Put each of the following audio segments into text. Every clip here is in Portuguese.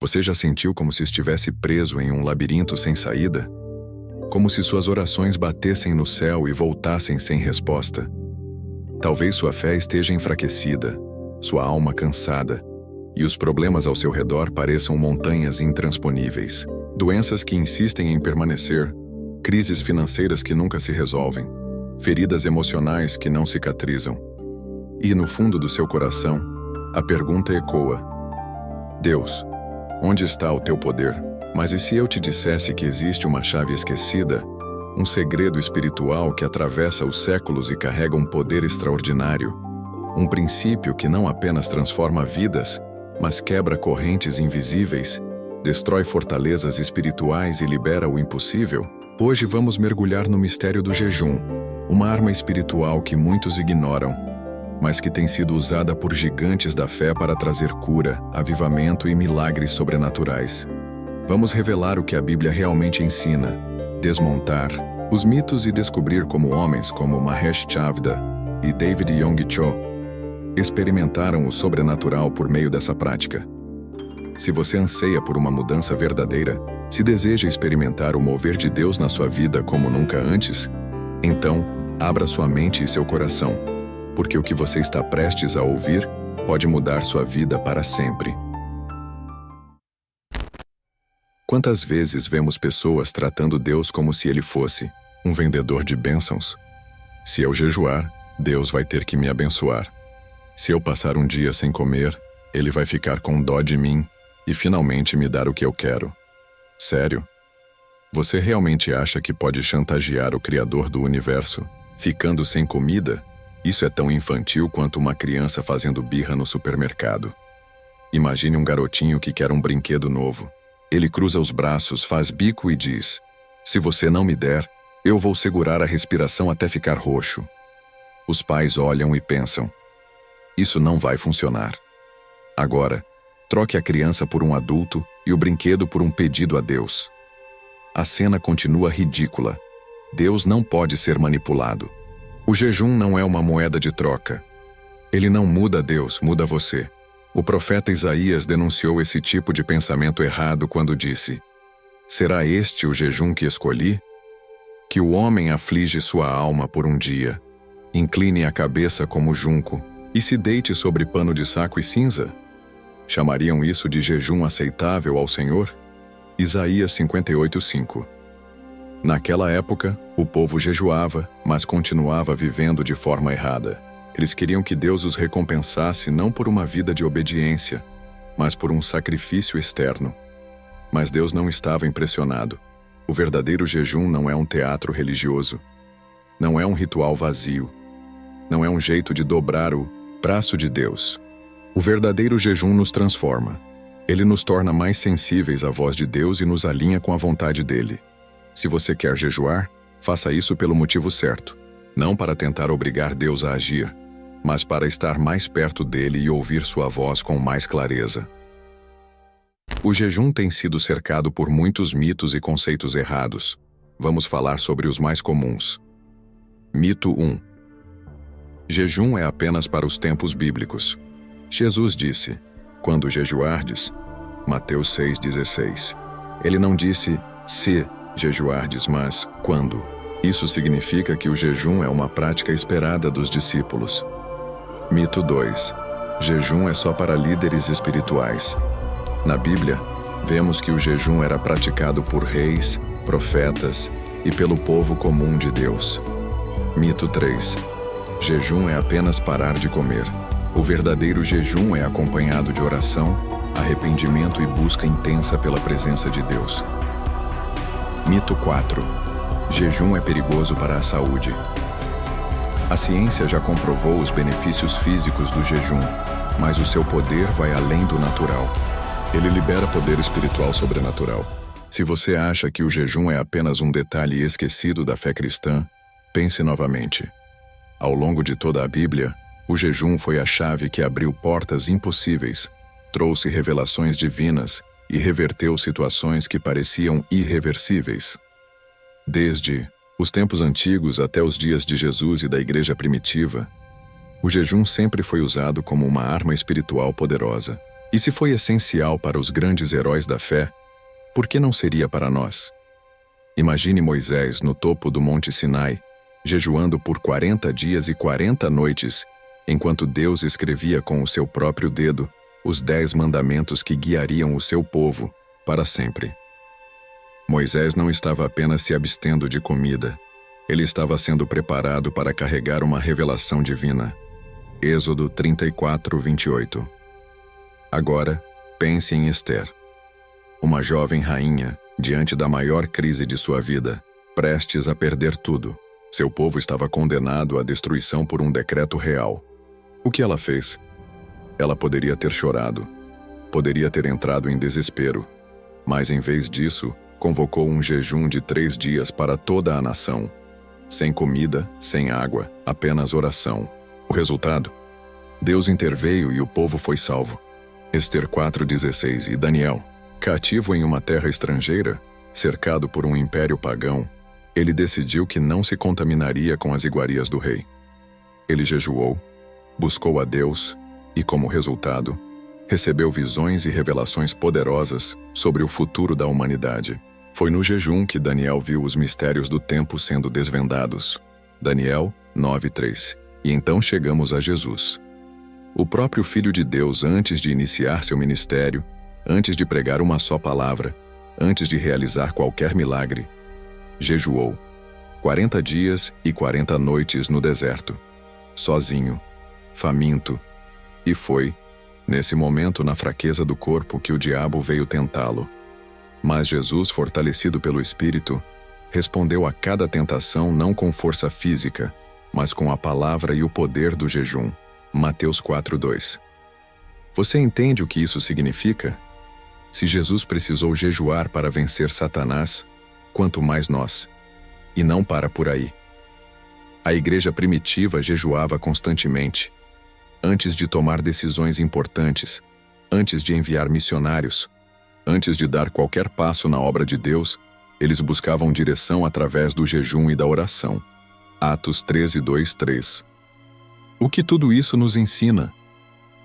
Você já sentiu como se estivesse preso em um labirinto sem saída? Como se suas orações batessem no céu e voltassem sem resposta? Talvez sua fé esteja enfraquecida, sua alma cansada, e os problemas ao seu redor pareçam montanhas intransponíveis. Doenças que insistem em permanecer, crises financeiras que nunca se resolvem, feridas emocionais que não cicatrizam. E no fundo do seu coração, a pergunta ecoa: Deus, onde está o teu poder? Mas e se eu te dissesse que existe uma chave esquecida, um segredo espiritual que atravessa os séculos e carrega um poder extraordinário, um princípio que não apenas transforma vidas, mas quebra correntes invisíveis, destrói fortalezas espirituais e libera o impossível? Hoje vamos mergulhar no mistério do jejum, uma arma espiritual que muitos ignoram, mas que tem sido usada por gigantes da fé para trazer cura, avivamento e milagres sobrenaturais. Vamos revelar o que a Bíblia realmente ensina, desmontar os mitos e descobrir como homens como Mahesh Chavda e David Yonggi Cho experimentaram o sobrenatural por meio dessa prática. Se você anseia por uma mudança verdadeira, se deseja experimentar o mover de Deus na sua vida como nunca antes, então abra sua mente e seu coração, porque o que você está prestes a ouvir pode mudar sua vida para sempre. Quantas vezes vemos pessoas tratando Deus como se ele fosse um vendedor de bênçãos? Se eu jejuar, Deus vai ter que me abençoar. Se eu passar um dia sem comer, ele vai ficar com dó de mim e finalmente me dar o que eu quero. Sério? Você realmente acha que pode chantagear o Criador do universo, ficando sem comida? Isso é tão infantil quanto uma criança fazendo birra no supermercado. Imagine um garotinho que quer um brinquedo novo. Ele cruza os braços, faz bico e diz: se você não me der, eu vou segurar a respiração até ficar roxo. Os pais olham e pensam: isso não vai funcionar. Agora, troque a criança por um adulto e o brinquedo por um pedido a Deus. A cena continua ridícula. Deus não pode ser manipulado. O jejum não é uma moeda de troca. Ele não muda Deus, muda você. O profeta Isaías denunciou esse tipo de pensamento errado quando disse: será este o jejum que escolhi? Que o homem aflige sua alma por um dia, incline a cabeça como junco e se deite sobre pano de saco e cinza? Chamariam isso de jejum aceitável ao Senhor? Isaías 58:5. Naquela época, o povo jejuava, mas continuava vivendo de forma errada. Eles queriam que Deus os recompensasse não por uma vida de obediência, mas por um sacrifício externo. Mas Deus não estava impressionado. O verdadeiro jejum não é um teatro religioso. Não é um ritual vazio. Não é um jeito de dobrar o braço de Deus. O verdadeiro jejum nos transforma. Ele nos torna mais sensíveis à voz de Deus e nos alinha com a vontade dele. Se você quer jejuar, faça isso pelo motivo certo. Não para tentar obrigar Deus a agir, mas para estar mais perto dele e ouvir sua voz com mais clareza. O jejum tem sido cercado por muitos mitos e conceitos errados. Vamos falar sobre os mais comuns. Mito 1. Jejum é apenas para os tempos bíblicos. Jesus disse: quando jejuardes, Mateus 6,16. Ele não disse se jejuardes, mas quando. Isso significa que o jejum é uma prática esperada dos discípulos. Mito 2. Jejum é só para líderes espirituais. Na Bíblia, vemos que o jejum era praticado por reis, profetas e pelo povo comum de Deus. Mito 3. Jejum é apenas parar de comer. O verdadeiro jejum é acompanhado de oração, arrependimento e busca intensa pela presença de Deus. Mito 4. Jejum é perigoso para a saúde. A ciência já comprovou os benefícios físicos do jejum, mas o seu poder vai além do natural. Ele libera poder espiritual sobrenatural. Se você acha que o jejum é apenas um detalhe esquecido da fé cristã, pense novamente. Ao longo de toda a Bíblia, o jejum foi a chave que abriu portas impossíveis, trouxe revelações divinas e reverteu situações que pareciam irreversíveis. Desde os tempos antigos até os dias de Jesus e da igreja primitiva, o jejum sempre foi usado como uma arma espiritual poderosa. E se foi essencial para os grandes heróis da fé, por que não seria para nós? Imagine Moisés no topo do Monte Sinai, jejuando por 40 dias e 40 noites, enquanto Deus escrevia com o seu próprio dedo os 10 mandamentos que guiariam o seu povo para sempre. Moisés não estava apenas se abstendo de comida, ele estava sendo preparado para carregar uma revelação divina. Êxodo 34, 28. Agora, pense em Ester. Uma jovem rainha, diante da maior crise de sua vida, prestes a perder tudo. Seu povo estava condenado à destruição por um decreto real. O que ela fez? Ela poderia ter chorado, poderia ter entrado em desespero, mas em vez disso, convocou um jejum de 3 dias para toda a nação. Sem comida, sem água, apenas oração. O resultado? Deus interveio e o povo foi salvo. Ester 4,16. E Daniel, cativo em uma terra estrangeira, cercado por um império pagão, ele decidiu que não se contaminaria com as iguarias do rei. Ele jejuou, buscou a Deus e, como resultado, recebeu visões e revelações poderosas sobre o futuro da humanidade. Foi no jejum que Daniel viu os mistérios do tempo sendo desvendados. Daniel 9:3. E então chegamos a Jesus. O próprio Filho de Deus, antes de iniciar seu ministério, antes de pregar uma só palavra, antes de realizar qualquer milagre, jejuou 40 dias e 40 noites no deserto, sozinho, faminto, e foi, nesse momento na fraqueza do corpo, que o diabo veio tentá-lo. Mas Jesus, fortalecido pelo Espírito, respondeu a cada tentação não com força física, mas com a palavra e o poder do jejum. Mateus 4:2. Você entende o que isso significa? Se Jesus precisou jejuar para vencer Satanás, quanto mais nós. E não para por aí. A igreja primitiva jejuava constantemente. Antes de tomar decisões importantes, antes de enviar missionários, antes de dar qualquer passo na obra de Deus, eles buscavam direção através do jejum e da oração. Atos 13:2-3. O que tudo isso nos ensina?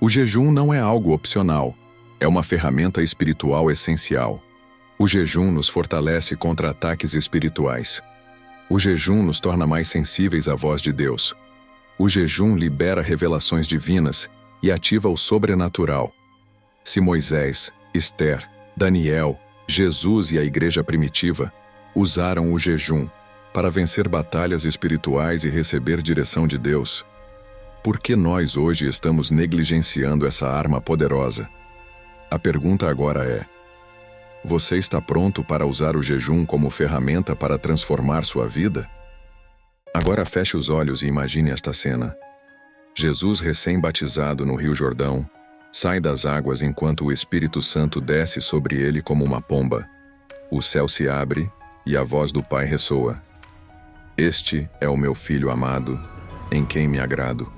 O jejum não é algo opcional, é uma ferramenta espiritual essencial. O jejum nos fortalece contra ataques espirituais. O jejum nos torna mais sensíveis à voz de Deus. O jejum libera revelações divinas e ativa o sobrenatural. Se Moisés, Ester, Daniel, Jesus e a igreja primitiva usaram o jejum para vencer batalhas espirituais e receber direção de Deus, por que nós hoje estamos negligenciando essa arma poderosa? A pergunta agora é: você está pronto para usar o jejum como ferramenta para transformar sua vida? Agora feche os olhos e imagine esta cena. Jesus, recém-batizado no Rio Jordão, sai das águas enquanto o Espírito Santo desce sobre ele como uma pomba. O céu se abre e a voz do Pai ressoa: Este é o meu Filho amado, em quem me agrado.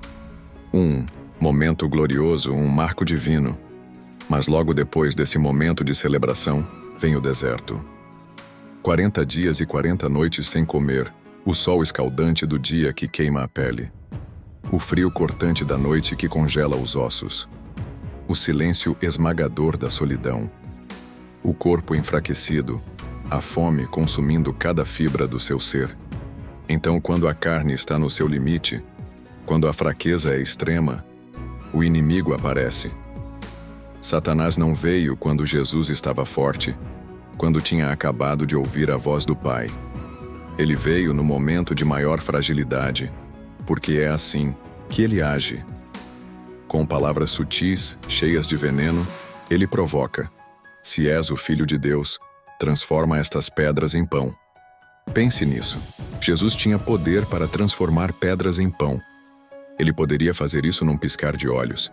Um momento glorioso, um marco divino. Mas logo depois desse momento de celebração, vem o deserto. 40 dias e 40 noites sem comer, o sol escaldante do dia que queima a pele. O frio cortante da noite que congela os ossos. O silêncio esmagador da solidão. O corpo enfraquecido, a fome consumindo cada fibra do seu ser. Então, quando a carne está no seu limite, quando a fraqueza é extrema, o inimigo aparece. Satanás não veio quando Jesus estava forte, quando tinha acabado de ouvir a voz do Pai. Ele veio no momento de maior fragilidade, porque é assim que ele age. Com palavras sutis, cheias de veneno, ele provoca: se és o Filho de Deus, transforma estas pedras em pão. Pense nisso. Jesus tinha poder para transformar pedras em pão. Ele poderia fazer isso num piscar de olhos.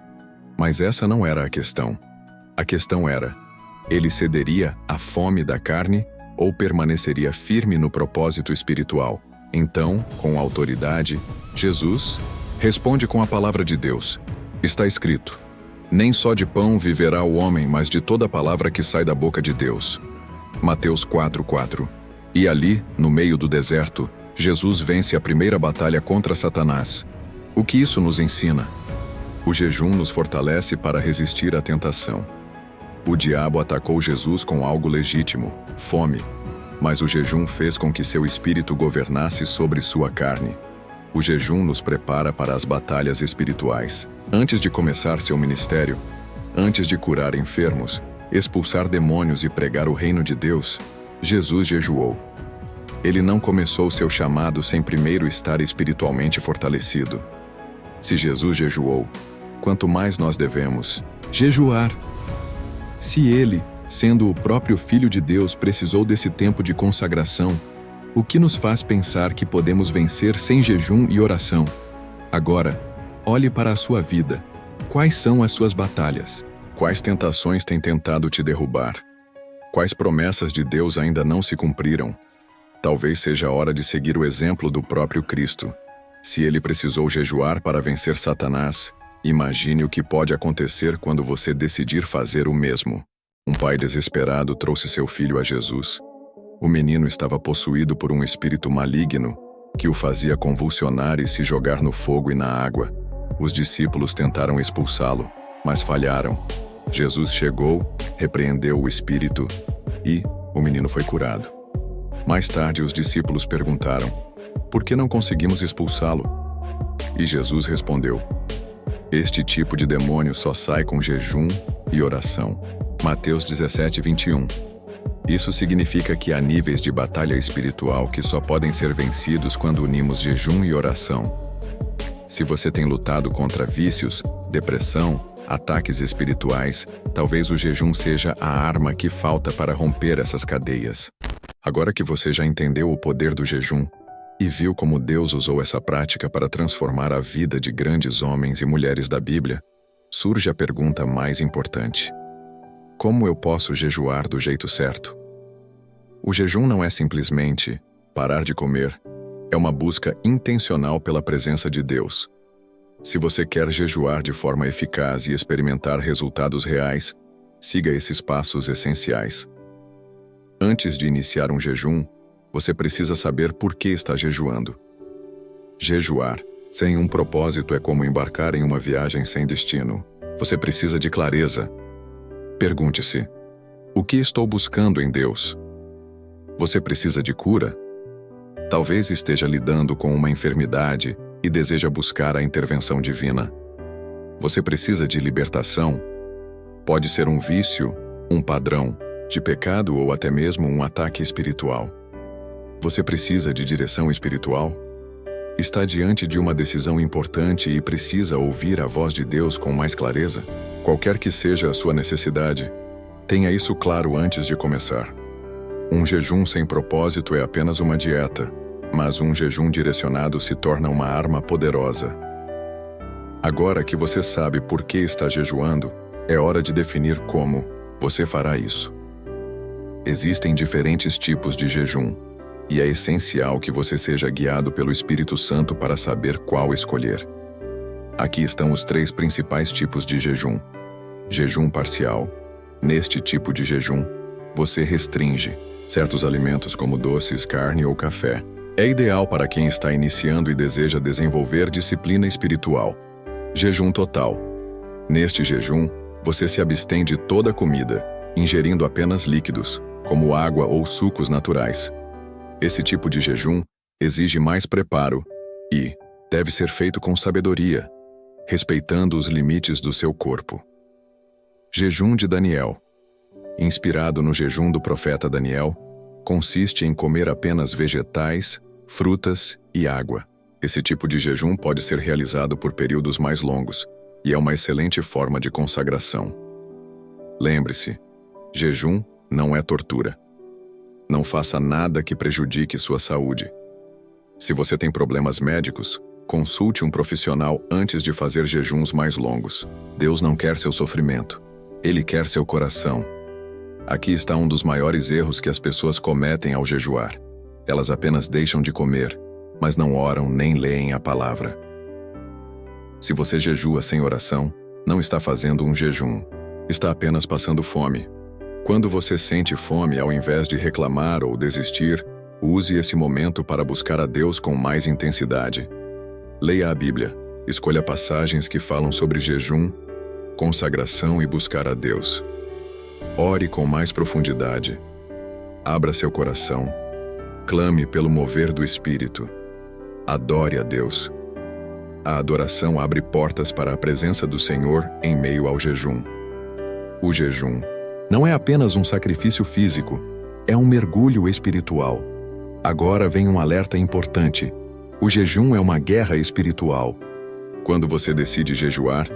Mas essa não era a questão. A questão era: ele cederia à fome da carne ou permaneceria firme no propósito espiritual? Então, com autoridade, Jesus responde com a palavra de Deus. Está escrito: nem só de pão viverá o homem, mas de toda palavra que sai da boca de Deus. Mateus 4:4. E ali, no meio do deserto, Jesus vence a primeira batalha contra Satanás. O que isso nos ensina? O jejum nos fortalece para resistir à tentação. O diabo atacou Jesus com algo legítimo, fome, mas o jejum fez com que seu espírito governasse sobre sua carne. O jejum nos prepara para as batalhas espirituais. Antes de começar seu ministério, antes de curar enfermos, expulsar demônios e pregar o reino de Deus, Jesus jejuou. Ele não começou seu chamado sem primeiro estar espiritualmente fortalecido. Se Jesus jejuou, quanto mais nós devemos jejuar. Se ele, sendo o próprio Filho de Deus, precisou desse tempo de consagração, o que nos faz pensar que podemos vencer sem jejum e oração? Agora, olhe para a sua vida. Quais são as suas batalhas? Quais tentações têm tentado te derrubar? Quais promessas de Deus ainda não se cumpriram? Talvez seja a hora de seguir o exemplo do próprio Cristo. Se ele precisou jejuar para vencer Satanás, imagine o que pode acontecer quando você decidir fazer o mesmo. Um pai desesperado trouxe seu filho a Jesus. O menino estava possuído por um espírito maligno que o fazia convulsionar e se jogar no fogo e na água. Os discípulos tentaram expulsá-lo, mas falharam. Jesus chegou, repreendeu o espírito e o menino foi curado. Mais tarde, os discípulos perguntaram: por que não conseguimos expulsá-lo? E Jesus respondeu: este tipo de demônio só sai com jejum e oração. Mateus 17:21. Isso significa que há níveis de batalha espiritual que só podem ser vencidos quando unimos jejum e oração. Se você tem lutado contra vícios, depressão, ataques espirituais, talvez o jejum seja a arma que falta para romper essas cadeias. Agora que você já entendeu o poder do jejum e viu como Deus usou essa prática para transformar a vida de grandes homens e mulheres da Bíblia, surge a pergunta mais importante: como eu posso jejuar do jeito certo? O jejum não é simplesmente parar de comer, é uma busca intencional pela presença de Deus. Se você quer jejuar de forma eficaz e experimentar resultados reais, siga esses passos essenciais. Antes de iniciar um jejum, você precisa saber por que está jejuando. Jejuar sem um propósito é como embarcar em uma viagem sem destino. Você precisa de clareza. Pergunte-se: o que estou buscando em Deus? Você precisa de cura? Talvez esteja lidando com uma enfermidade e deseja buscar a intervenção divina. Você precisa de libertação? Pode ser um vício, um padrão de pecado ou até mesmo um ataque espiritual. Você precisa de direção espiritual? Está diante de uma decisão importante e precisa ouvir a voz de Deus com mais clareza? Qualquer que seja a sua necessidade, tenha isso claro antes de começar. Um jejum sem propósito é apenas uma dieta, mas um jejum direcionado se torna uma arma poderosa. Agora que você sabe por que está jejuando, é hora de definir como você fará isso. Existem diferentes tipos de jejum, e é essencial que você seja guiado pelo Espírito Santo para saber qual escolher. Aqui estão os 3 principais tipos de jejum. Jejum parcial. Neste tipo de jejum, você restringe certos alimentos como doces, carne ou café. É ideal para quem está iniciando e deseja desenvolver disciplina espiritual. Jejum total. Neste jejum, você se abstém de toda comida, ingerindo apenas líquidos, como água ou sucos naturais. Esse tipo de jejum exige mais preparo e deve ser feito com sabedoria, respeitando os limites do seu corpo. Jejum de Daniel. Inspirado no jejum do profeta Daniel, consiste em comer apenas vegetais, frutas e água. Esse tipo de jejum pode ser realizado por períodos mais longos e é uma excelente forma de consagração. Lembre-se, jejum não é tortura. Não faça nada que prejudique sua saúde. Se você tem problemas médicos, consulte um profissional antes de fazer jejuns mais longos. Deus não quer seu sofrimento. Ele quer seu coração. Aqui está um dos maiores erros que as pessoas cometem ao jejuar. Elas apenas deixam de comer, mas não oram nem leem a palavra. Se você jejua sem oração, não está fazendo um jejum. Está apenas passando fome. Quando você sente fome, ao invés de reclamar ou desistir, use esse momento para buscar a Deus com mais intensidade. Leia a Bíblia, Escolha passagens que falam sobre jejum, consagração e buscar a Deus. Ore com mais profundidade. Abra seu coração. Clame pelo mover do Espírito. Adore a Deus. A adoração abre portas para a presença do Senhor em meio ao jejum. O jejum não é apenas um sacrifício físico, é um mergulho espiritual. Agora vem um alerta importante. O jejum é uma guerra espiritual. Quando você decide jejuar,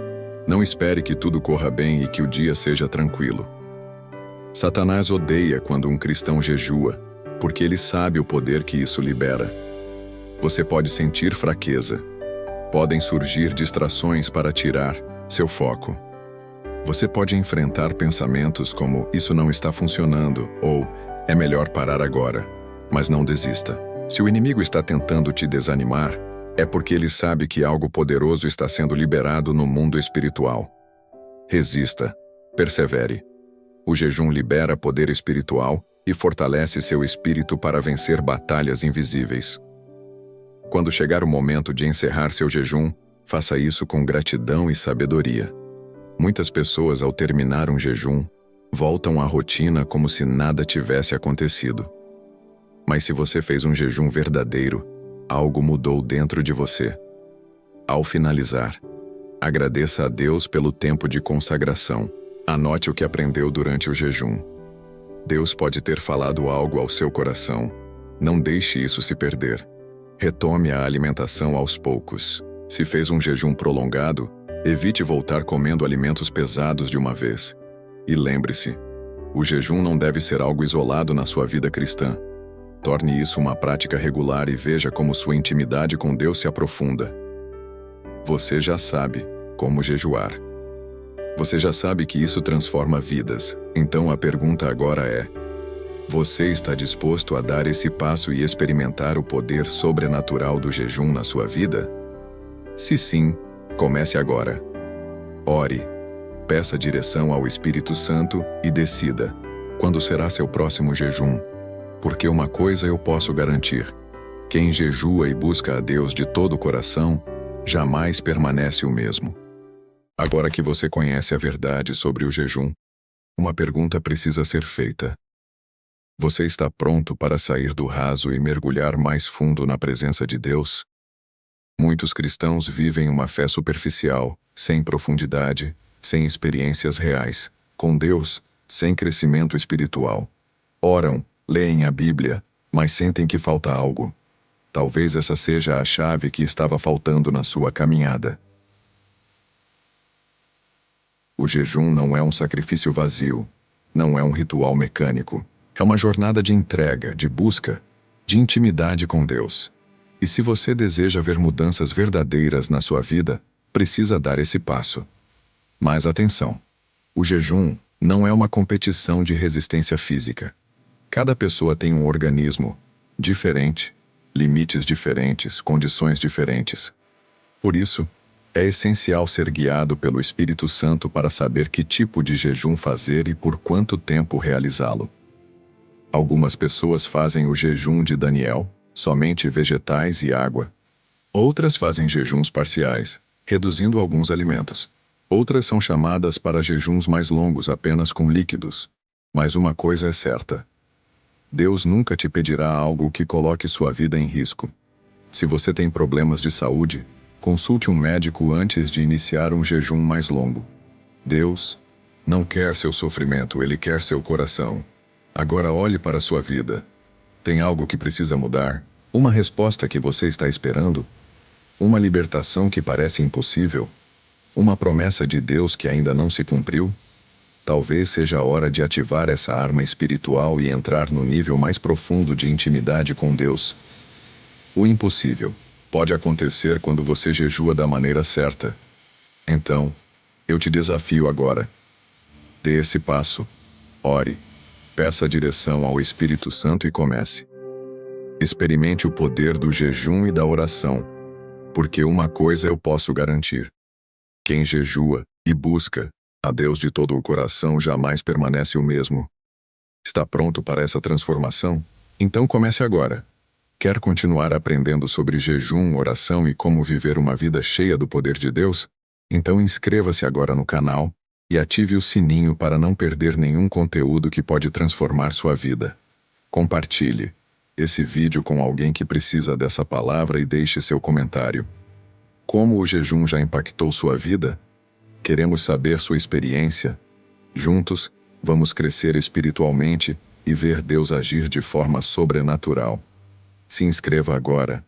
não espere que tudo corra bem e que o dia seja tranquilo. Satanás odeia quando um cristão jejua, porque ele sabe o poder que isso libera. Você pode sentir fraqueza. Podem surgir distrações para tirar seu foco. Você pode enfrentar pensamentos como "isso não está funcionando" ou "é melhor parar agora". Mas não desista. Se o inimigo está tentando te desanimar, é porque ele sabe que algo poderoso está sendo liberado no mundo espiritual. Resista. Persevere. O jejum libera poder espiritual e fortalece seu espírito para vencer batalhas invisíveis. Quando chegar o momento de encerrar seu jejum, faça isso com gratidão e sabedoria. Muitas pessoas, ao terminar um jejum, voltam à rotina como se nada tivesse acontecido. Mas se você fez um jejum verdadeiro, algo mudou dentro de você. Ao finalizar, agradeça a Deus pelo tempo de consagração. Anote o que aprendeu durante o jejum. Deus pode ter falado algo ao seu coração. Não deixe isso se perder. Retome a alimentação aos poucos. Se fez um jejum prolongado, evite voltar comendo alimentos pesados de uma vez. E lembre-se, o jejum não deve ser algo isolado na sua vida cristã. Torne isso uma prática regular e veja como sua intimidade com Deus se aprofunda. Você já sabe como jejuar. Você já sabe que isso transforma vidas. Então a pergunta agora é: você está disposto a dar esse passo e experimentar o poder sobrenatural do jejum na sua vida? Se sim, comece agora. Ore, peça direção ao Espírito Santo e decida quando será seu próximo jejum. Porque uma coisa eu posso garantir: quem jejua e busca a Deus de todo o coração, jamais permanece o mesmo. Agora que você conhece a verdade sobre o jejum, uma pergunta precisa ser feita. Você está pronto para sair do raso e mergulhar mais fundo na presença de Deus? Muitos cristãos vivem uma fé superficial, sem profundidade, sem experiências reais com Deus, sem crescimento espiritual. Oram, leem a Bíblia, mas sentem que falta algo. Talvez essa seja a chave que estava faltando na sua caminhada. O jejum não é um sacrifício vazio, não é um ritual mecânico. É uma jornada de entrega, de busca, de intimidade com Deus. E se você deseja ver mudanças verdadeiras na sua vida, precisa dar esse passo. Mas atenção! O jejum não é uma competição de resistência física. Cada pessoa tem um organismo diferente, limites diferentes, condições diferentes. Por isso, é essencial ser guiado pelo Espírito Santo para saber que tipo de jejum fazer e por quanto tempo realizá-lo. Algumas pessoas fazem o jejum de Daniel, somente vegetais e água. Outras fazem jejuns parciais, reduzindo alguns alimentos. Outras são chamadas para jejuns mais longos apenas com líquidos. Mas uma coisa é certa: Deus nunca te pedirá algo que coloque sua vida em risco. Se você tem problemas de saúde, consulte um médico antes de iniciar um jejum mais longo. Deus não quer seu sofrimento, Ele quer seu coração. Agora olhe para sua vida. Tem algo que precisa mudar? Uma resposta que você está esperando? Uma libertação que parece impossível? Uma promessa de Deus que ainda não se cumpriu? Talvez seja a hora de ativar essa arma espiritual e entrar no nível mais profundo de intimidade com Deus. O impossível pode acontecer quando você jejua da maneira certa. Então, eu te desafio agora. Dê esse passo. Ore. Peça direção ao Espírito Santo e comece. Experimente o poder do jejum e da oração. Porque uma coisa eu posso garantir: quem jejua e busca a Deus de todo o coração jamais permanece o mesmo. Está pronto para essa transformação? Então comece agora. Quer continuar aprendendo sobre jejum, oração e como viver uma vida cheia do poder de Deus? Então inscreva-se agora no canal e ative o sininho para não perder nenhum conteúdo que pode transformar sua vida. Compartilhe esse vídeo com alguém que precisa dessa palavra e deixe seu comentário. Como o jejum já impactou sua vida? Queremos saber sua experiência. Juntos, vamos crescer espiritualmente e ver Deus agir de forma sobrenatural. Se inscreva agora